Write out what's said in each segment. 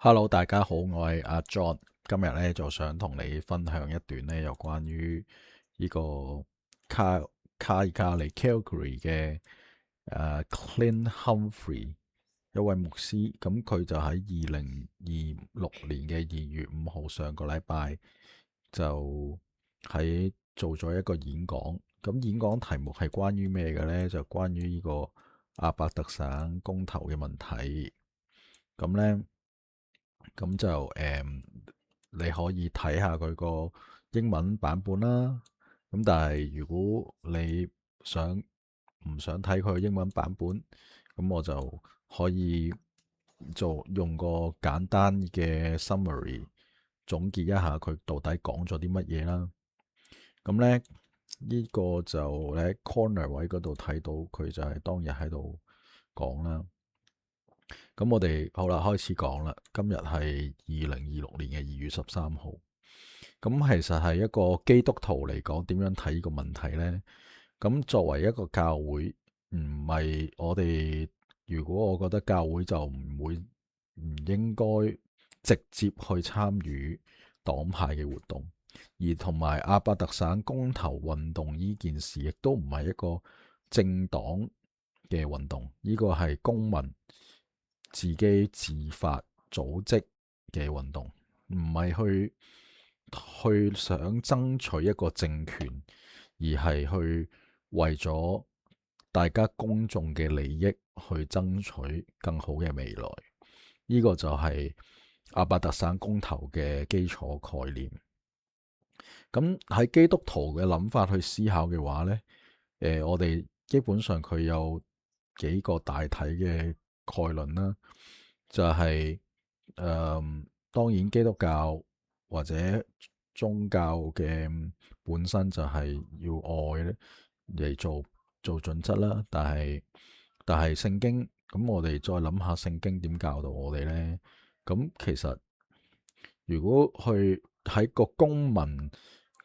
Hello，大家好，我係阿 John，今日咧就想同你分享一段咧有關於呢個卡爾加里 Calgary 嘅Clint Humphrey 一位牧師，咁佢就喺2026年嘅2月5號上個禮拜就喺做咗一個演講，咁演講題目係關於咩嘅咧？就關於呢個阿伯特省公投嘅問題，咁咧。咁就你可以睇下佢個英文版本啦。咁但係如果你唔想睇佢英文版本，咁我就可以用個簡單嘅 summary 總結一下佢到底講咗啲乜嘢啦。咁咧呢個就你喺 corner 位嗰度睇到佢就係當日喺度講啦。咁我哋好啦，開始講啦。今日係2026年嘅2月13號。咁其實係一個基督徒嚟講，點樣睇呢個問題呢？咁作為一個教會，唔係我哋，如果我覺得教會就唔應該直接去參與黨派嘅活動，而同埋阿伯特省公投運動呢件事，亦都唔係一個政黨嘅運動，呢個係公民自己自發組織嘅運動，唔係去想爭取一個政權，而係去為咗大家公眾嘅利益去爭取更好嘅未來。呢個就係阿伯特省公投嘅基礎概念。咁喺基督徒嘅諗法去思考嘅話呢，我哋基本上佢有幾個大體嘅概論啦，就係、當然基督教或者宗教嘅本身就係要愛咧嚟做準則啦，但係聖經，咁我哋再諗下聖經點教導我哋呢？咁其實如果去喺個公民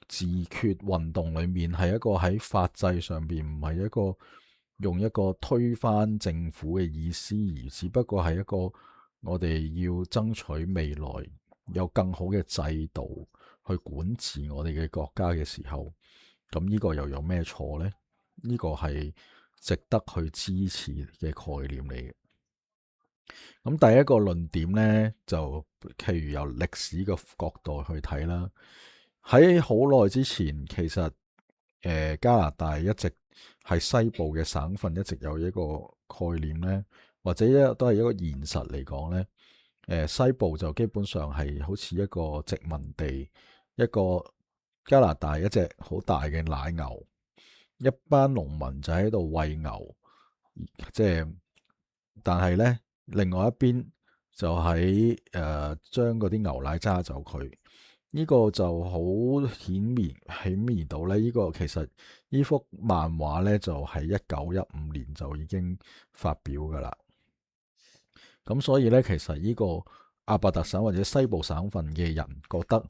自決運動裏面，係一個喺法制上邊唔係一個用一個推翻政府嘅意思，而只不過係一個我哋要爭取未來有更好嘅制度去管治我哋嘅國家嘅時候，咁呢個又有咩錯呢？呢個係值得去支持嘅概念嚟嘅。咁第一個論點呢，就譬如由歷史嘅角度去睇啦。喺好耐之前，其實加拿大一直係西部嘅省份，一直有一個概念呢，或者都係一個現實嚟講呢。西部就基本上係好似一個殖民地，一個加拿大一隻好大嘅奶牛，一班農民就喺度餵牛，即係，但係呢，另外一邊就喺將嗰啲牛奶揸走佢。呢個就好顯然到咧，呢個其實呢幅漫畫咧就喺1915年就已經發表噶啦。咁所以咧，其實呢個阿伯特省或者西部省份嘅人覺得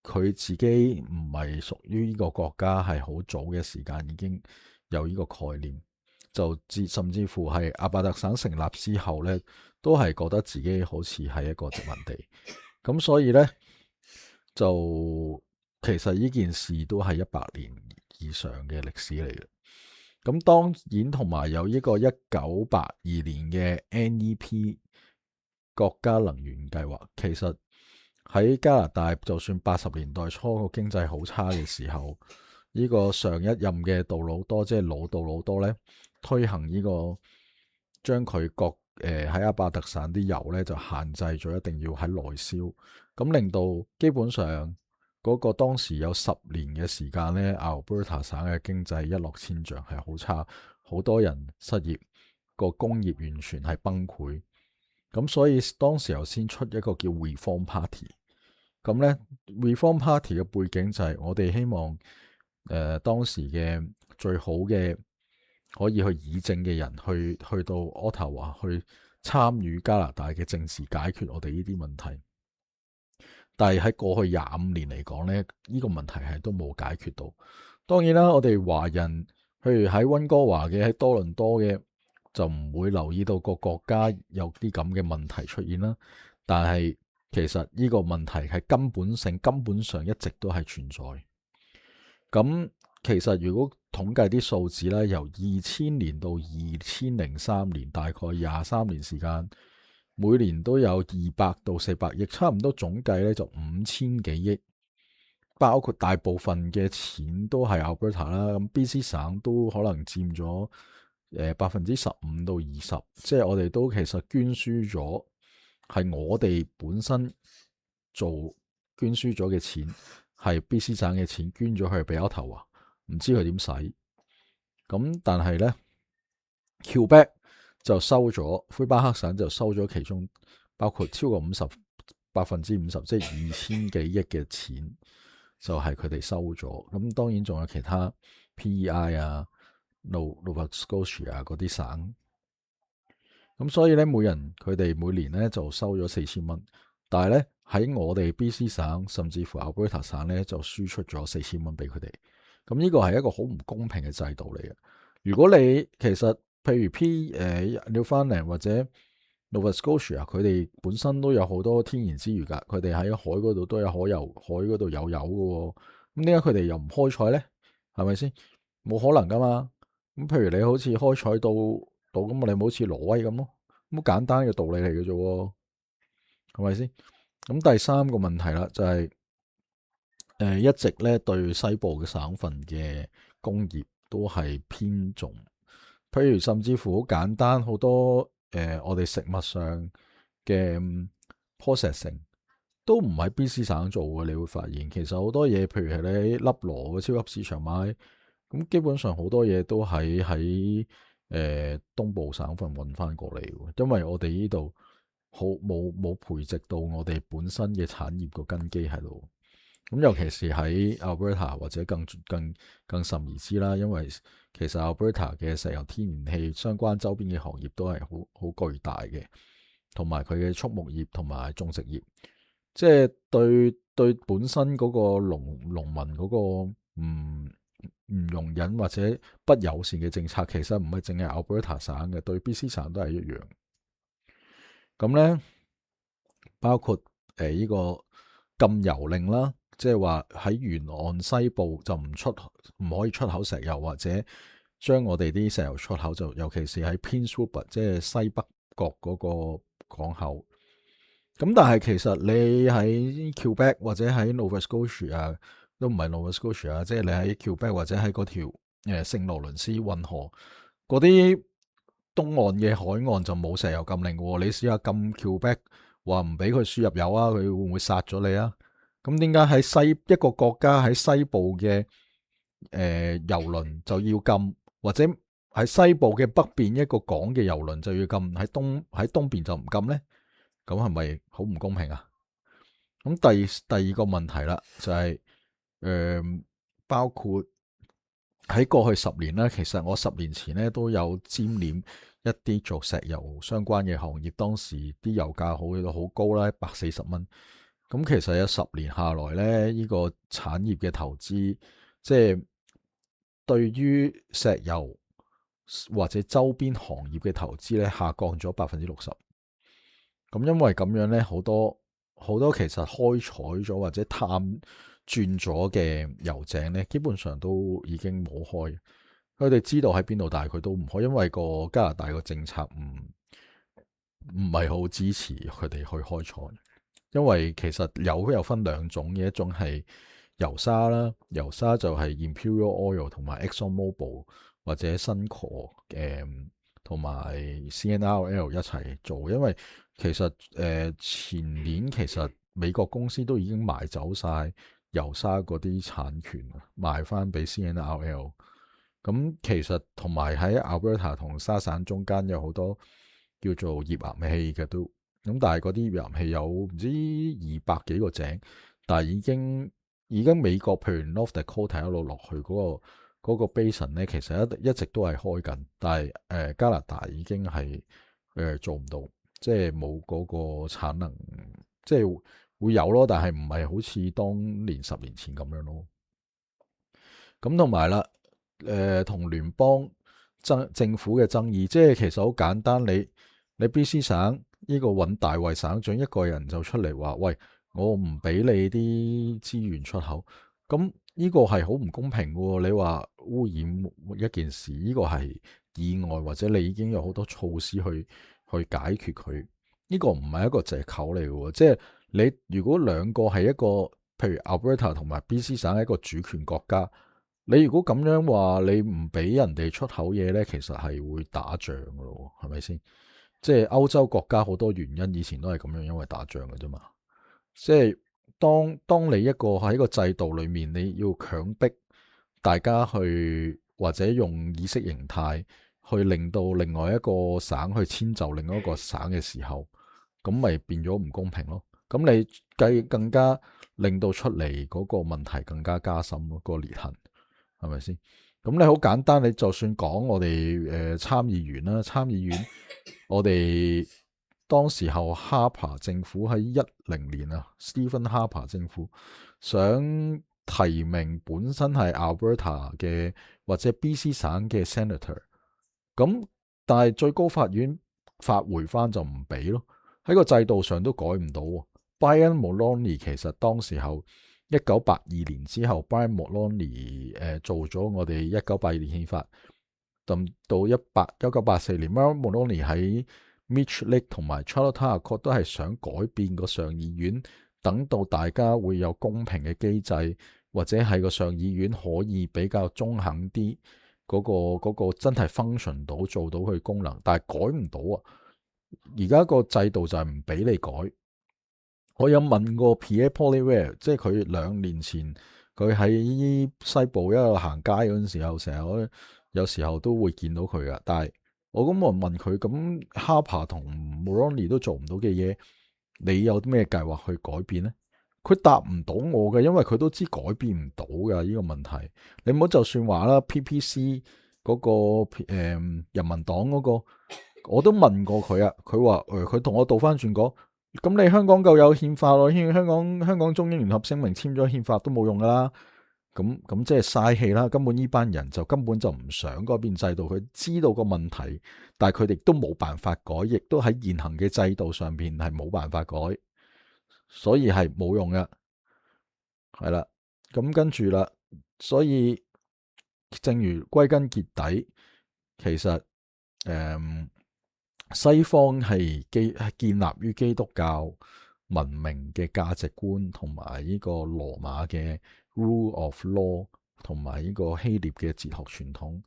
佢自己唔係屬於呢個國家，係好早嘅時間已經有呢個概念，甚至乎係阿伯特省成立之後咧，都係覺得自己好似係一個殖民地。咁所以咧。就其實呢件事都係100年以上嘅歷史嚟嘅。咁當然同埋有呢個1982年嘅 NEP 國家能源計劃，其實喺加拿大就算80年代初個經濟好差嘅時候，呢個上一任嘅杜魯多，即係老杜魯多咧，推行呢個將佢喺阿伯特省啲油咧就限制咗，一定要喺內銷。咁令到基本上嗰個當時有10年嘅時間咧，Alberta 省嘅經濟一落千丈，係好差，好多人失業，個工業完全係崩潰。咁所以當時候先出一個叫 Reform Party。咁咧 Reform Party 嘅背景就係我哋希望當時嘅最好嘅可以去議政嘅人去到 Ottawa 去參與加拿大嘅政治，解決我哋呢啲問題。但係喺過去25年嚟講咧，呢個問題係都冇解決到。當然啦，我哋華人，譬如喺溫哥華嘅、喺多倫多嘅，就唔會留意到個國家有啲咁嘅問題出現啦。但係其實呢個問題係根本上一直都係存在。咁其實如果統計啲數字咧，由2000年到2003年，大概23年時間，每年都有200到400億，差唔多總計咧就5000幾億，包括大部分嘅錢都係 Alberta 啦。咁 BC 省都可能佔咗15%到20%，即係我哋都其實捐輸咗，係我哋本身做捐輸咗嘅錢，係 BC 省嘅錢捐咗去俾渥太華，唔知佢點使。咁但係咧 Quebec 就收咗，魁北克省就收咗其中包括超過50%，即係2000幾億嘅錢，就係佢哋收咗。咁當然仲有其他 PEI 啊、Nova Scotia 啊嗰啲省。咁所以咧，每人佢哋每年咧就收咗4000蚊，但係咧喺我哋 BC 省甚至乎 Alberta 省咧就輸出咗4000蚊俾佢哋。咁呢個係一個好唔公平嘅制度嚟嘅。如果你其實譬如 Newfoundland 或者 Nova Scotia，佢哋本身都有好多天然資源㗎，佢哋喺海嗰度都有可油，海嗰度有油嘅喎。咁點解佢哋又唔開採咧？係咪先？冇可能㗎嘛。咁譬如你好似開採到咁，你冇好似挪威咁咯，咁簡單嘅道理嚟嘅啫，係咪先？咁第三個問題啦，就係一直咧對西部嘅省份嘅工業都係偏重，譬如甚至乎好簡單好多我哋食物上嘅 processing 都唔喺 BC 省做嘅。你會發現其實好多嘢，譬如係你喺粒羅嘅超級市場買。咁基本上好多嘢都喺東部省份運翻過嚟喎，因為我哋呢度好冇培植到我哋本身嘅產業個根基喺度。咁尤其是喺 Alberta 或者更甚而知啦，因為其實 Alberta 嘅石油天然氣相關周邊嘅行業都係好巨大嘅，同埋佢嘅畜牧業同埋種植業，即係對本身嗰個農民嗰個唔容忍或者不友善嘅政策，其實唔係淨係 Alberta 省嘅，對 BC 省都係一樣。咁咧包括呢個禁油令啦，即係話喺沿岸西部就唔可以出口石油，或者將我哋啲石油出口就尤其是喺 Prince Rupert 即係西北角嗰個港口。咁但係其實你喺 Quebec 或者喺 Nova Scotia 都唔係 Nova Scotia，即係你喺 Quebec 或者喺嗰條聖羅倫斯運河嗰啲東岸嘅海岸就冇石油禁令喎。你試下禁 Quebec，話唔俾佢輸入油啊，佢會唔會殺咗你啊？咁點解喺一個國家喺西部嘅油輪就要禁，或者喺西部嘅北邊一個港嘅油輪就要禁，喺東邊就唔禁呢？咁係咪好唔公平啊？咁第二個問題啦，就係包括喺過去10年咧，其實我10年前咧都有沾染一啲做石油相關嘅行業，當時啲油價好到好高啦，140蚊。咁其實有10年下來咧，呢個產業嘅投資，即係對於石油或者周邊行業嘅投資咧，下降咗60%。咁因為咁樣咧，好多其實開採咗或者探鑽咗嘅油井咧，基本上都已經冇開。佢哋知道喺邊度，但係佢都唔開，因為個加拿大個政策唔係好支持佢哋去開採。因為其實油有分兩種嘅，一種係油砂啦，油砂就係 Imperial Oil 同埋 ExxonMobil 或者 Suncor 同埋 CNRL 一齊做。因為其實前年其實美國公司都已經賣走晒油砂嗰啲產權，賣翻俾 CNRL。咁其實同埋喺 Alberta 同沙省中間有好多叫做頁岩氣嘅都。咁但係嗰啲頁岩氣有唔知200幾個井，但係已經美國譬如 North Dakota 一路落去嗰個 basin 咧，其實一直都係開緊，但係加拿大已經係做唔到，即係冇嗰個產能，即係會有咯，但係唔係好似當年10年前咁樣咯。咁同埋啦，同聯邦政府嘅爭議，即係其實好簡單，你 BC 省呢個揾大衛省長一個人就出嚟話，喂，我唔俾你啲資源出口，咁呢個係好唔公平嘅喎。你話污染一件事，呢個係意外，或者你已經有好多措施去解決佢，呢個唔係一個藉口嚟嘅喎。即係你如果兩個係一個，譬如 Alberta 同埋 BC 省係一個主權國家，你如果咁樣話，你唔俾人哋出口嘢咧，其實係會打仗嘅咯，係咪先？即係歐洲國家好多原因，以前都係咁樣，因為打仗嘅啫嘛。即係當你一個喺個制度裏面，你要強迫大家去，或者用意識形態去令到另外一個省去遷就另外一個省嘅時候，咁咪變咗唔公平咯。咁你更加令到出嚟嗰個問題更加加深咯，個裂痕係咪先？咁你好簡單，你就算講我哋參議員啦，參議院我哋當時候哈珀政府喺10年啊，Stephen Harper 政府想提名本身係 Alberta 嘅或者 BC 省嘅 Senator，咁但係最高法院發回翻就唔俾咯，喺個制度上都改唔到。Brian Mulroney 其實當時候1982年之後，Brian Mulroney 做咗我哋1982年憲法，到1984年，Brian Mulroney 喺 Mitch Lake 同埋 Charlottetown Accord 都係想改變個上議院，等到大家會有公平嘅機制，或者係個上議院可以比較中肯啲，嗰個真係 function 到做到佢功能，但係改唔到啊！而家個制度就係唔俾你改。我有問過 Pierre Poilievre， 即係佢2年前佢喺西部一路行街嗰陣時候，成日有時候都會見到佢噶。但係我問佢，咁 Harper 同 Mulroney 都做唔到嘅嘢，你有啲咩計劃去改變呢？佢答唔到我嘅，因為佢都知改變唔到噶呢個問題。你唔好就算話啦，PPC 嗰個人民黨嗰個，我都問過佢啊，佢話佢同我倒翻轉講。咁你香港夠有憲法咯，香港中英聯合聲明簽咗憲法都冇用噶啦，咁即係嘥氣啦。根本呢班人根本就唔想改變制度，佢知道個問題，但係佢哋都冇辦法改，亦都喺現行嘅制度上邊係冇辦法改，所以係冇用嘅，係啦。咁跟住啦，所以正如歸根結底，其實西方係建立於基督教文明嘅價值觀，同埋呢個羅馬嘅 rule of law，同埋呢個希臘嘅哲學傳統，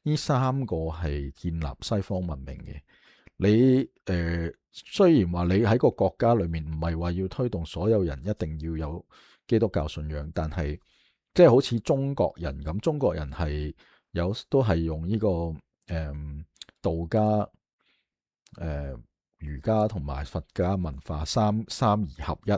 呢3個係建立西方文明嘅。你雖然話你喺個國家裏面唔係話要推動所有人一定要有基督教信仰，但係即係好似中國人咁，中國人係都係用呢個道家、儒家同埋佛家文化三而合一。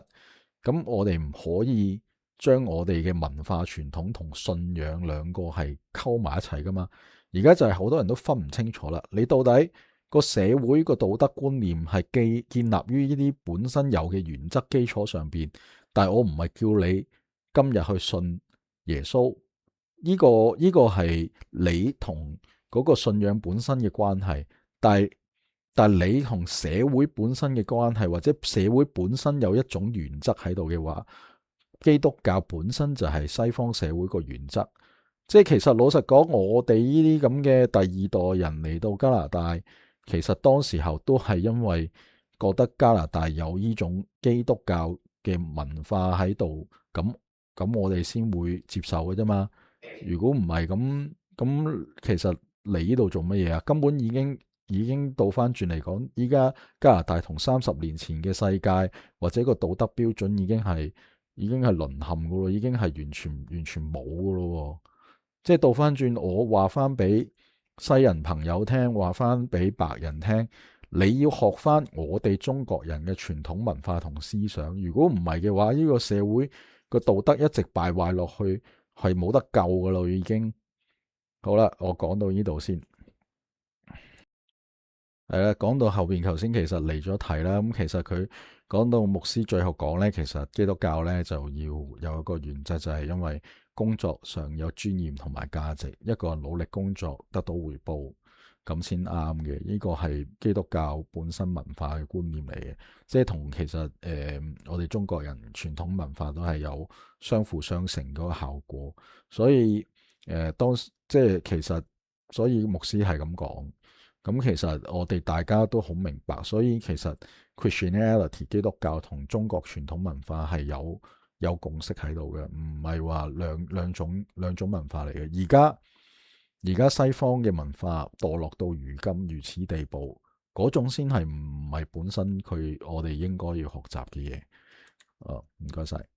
咁我哋唔可以將我哋嘅文化傳統同信仰兩個係溝埋一齊噶嘛？而家就係好多人都分唔清楚啦。你到底個社會個道德觀念係建立於呢啲本身有嘅原則基礎上邊，但係我唔係叫你今日去信耶穌，呢個係你同嗰個信仰本身嘅關係，但係你同社會本身嘅關係，或者社會本身有一種原則喺度嘅話，基督教本身就係西方社會個原則。即係其實老實講，我哋呢啲咁嘅第二代人嚟到加拿大，其實當時候都係因為覺得加拿大有呢種基督教嘅文化喺度，咁我哋先會接受嘅啫嘛。如果唔係咁，其實嚟呢度做乜嘢啊？根本已經倒翻轉嚟講，依家加拿大同30年前嘅世界或者個道德標準已經係淪陷噶咯，已經係完全冇噶咯。即係倒翻轉，我話翻俾西人朋友聽，話翻俾白人聽，你要學翻我哋中國人嘅傳統文化同思想。如果唔係嘅話，呢個社會個道德一直敗壞落去，係冇得救噶咯，已經。好啦，我講到呢度先。係啦，講到後邊，頭先其實離咗題啦。咁其實佢講到牧師最後講咧，其實基督教咧就要有一個原則，就係因為工作上有尊嚴同埋價值，一個人努力工作得到回報，咁先啱嘅。呢個係基督教本身文化嘅觀念嚟嘅，即係同其實我哋中國人傳統文化都係有相輔相成嗰個效果。所以當即係其實，所以牧師係咁講。咁其實我哋大家都好明白，所以其實 Christianity 基督教同中國傳統文化係有共識喺度嘅，唔係話兩種文化嚟嘅。而家西方嘅文化墮落到如今如此地步，嗰種先係唔係本身我哋應該要學習嘅嘢。唔該晒。